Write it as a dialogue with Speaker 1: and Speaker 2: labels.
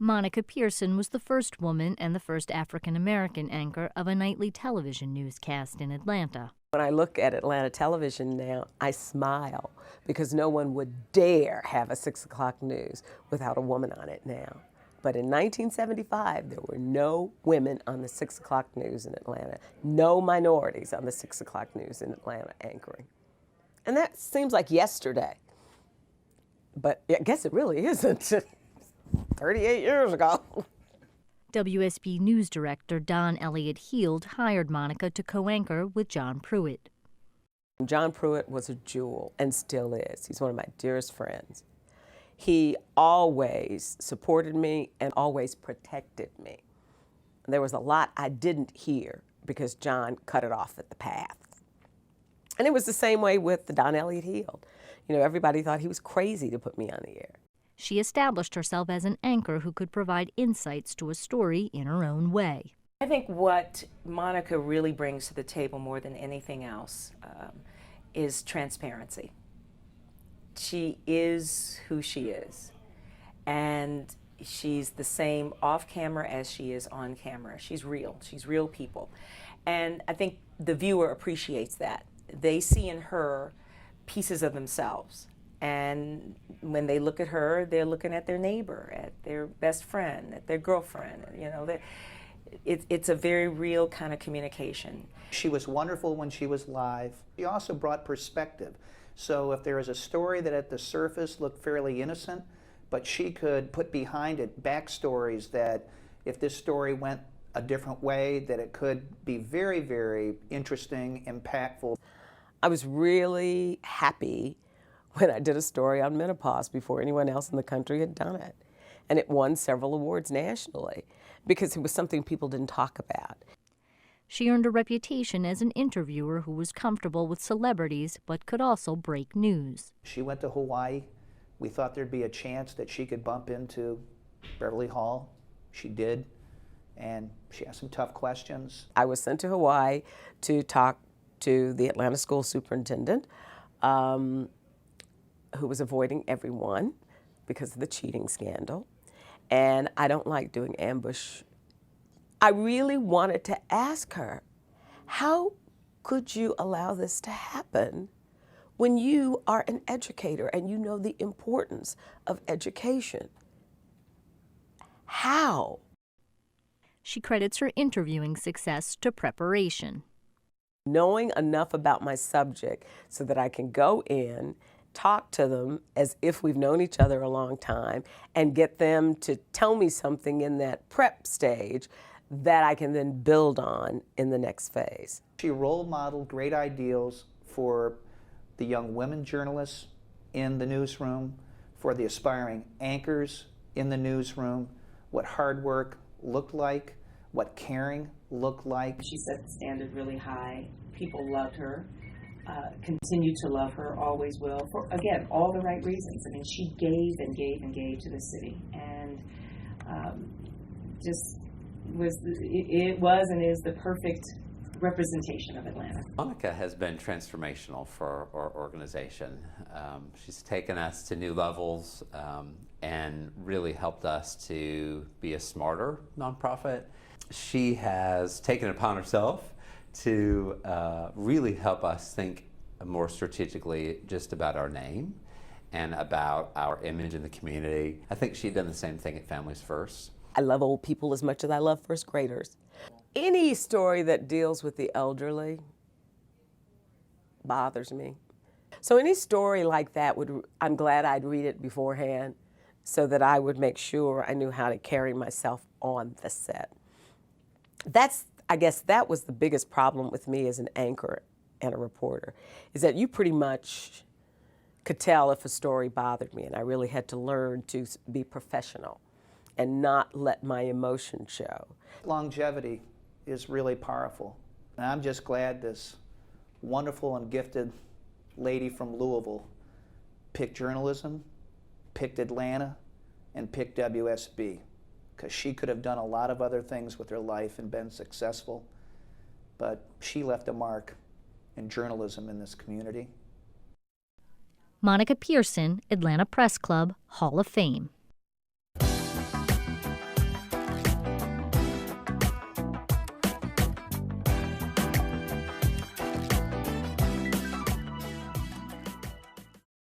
Speaker 1: Monica Pearson was the first woman and the first African-American anchor of a nightly television newscast in Atlanta.
Speaker 2: When I look at Atlanta television now, I smile because no one would dare have a 6 o'clock news without a woman on it now. But in 1975, there were no women on the 6 o'clock news in Atlanta, no minorities on the 6 o'clock news in Atlanta anchoring. And that seems like yesterday, but I guess it really isn't. 38 years ago.
Speaker 1: WSB News Director Don Elliott Heald hired Monica to co-anchor with John Pruitt.
Speaker 2: John Pruitt was a jewel and still is. He's one of my dearest friends. He always supported me and always protected me. There was a lot I didn't hear because John cut it off at the path. And it was the same way with Don Elliott Heald. You know, everybody thought he was crazy to put me on the air.
Speaker 1: She established herself as an anchor who could provide insights to a story in her own way.
Speaker 3: I think what Monica really brings to the table more than anything else is transparency. She is who she is, and she's the same off camera as she is on camera. She's real people. And I think the viewer appreciates that. They see in her pieces of themselves. And when they look at her, they're looking at their neighbor, at their best friend, at their girlfriend. You know, it's a very real kind of communication.
Speaker 4: She was wonderful when she was live. She also brought perspective. So if there is a story that at the surface looked fairly innocent, but she could put behind it backstories that if this story went a different way, that it could be very, very interesting, impactful.
Speaker 2: I was really happy when I did a story on menopause before anyone else in the country had done it. And it won several awards nationally because it was something people didn't talk about.
Speaker 1: She earned a reputation as an interviewer who was comfortable with celebrities but could also break news.
Speaker 4: She went to Hawaii. We thought there'd be a chance that she could bump into Beverly Hall. She did, and she asked some tough questions.
Speaker 2: I was sent to Hawaii to talk to the Atlanta school superintendent, who was avoiding everyone because of the cheating scandal. And I don't like doing ambush. I really wanted to ask her, how could you allow this to happen when you are an educator and you know the importance of education? How?
Speaker 1: She credits her interviewing success to preparation.
Speaker 2: Knowing enough about my subject so that I can go in, talk to them as if we've known each other a long time, and get them to tell me something in that prep stage that I can then build on in the next phase.
Speaker 4: She role modeled great ideals for the young women journalists in the newsroom, for the aspiring anchors in the newsroom, what hard work looked like, what caring looked like.
Speaker 3: She set the standard really high. People loved her. Continue to love her, always will, for, again, all the right reasons. I mean, she gave and gave and gave to the city, and just it was and is the perfect representation of Atlanta.
Speaker 5: Monica has been transformational for our organization. She's taken us to new levels and really helped us to be a smarter nonprofit. She has taken it upon herself to really help us think more strategically just about our name and about our image in the community. I think she'd done the same thing at Families First.
Speaker 2: I love old people as much as I love first graders. Any story that deals with the elderly bothers me. So any story like that, I'm glad I'd read it beforehand so that I would make sure I knew how to carry myself on the set. I guess that was the biggest problem with me as an anchor and a reporter, is that you pretty much could tell if a story bothered me, and I really had to learn to be professional and not let my emotion show.
Speaker 4: Longevity is really powerful. And I'm just glad this wonderful and gifted lady from Louisville picked journalism, picked Atlanta, and picked WSB. Because she could have done a lot of other things with her life and been successful, but she left a mark in journalism in this community.
Speaker 1: Monica Pearson, Atlanta Press Club, Hall of Fame.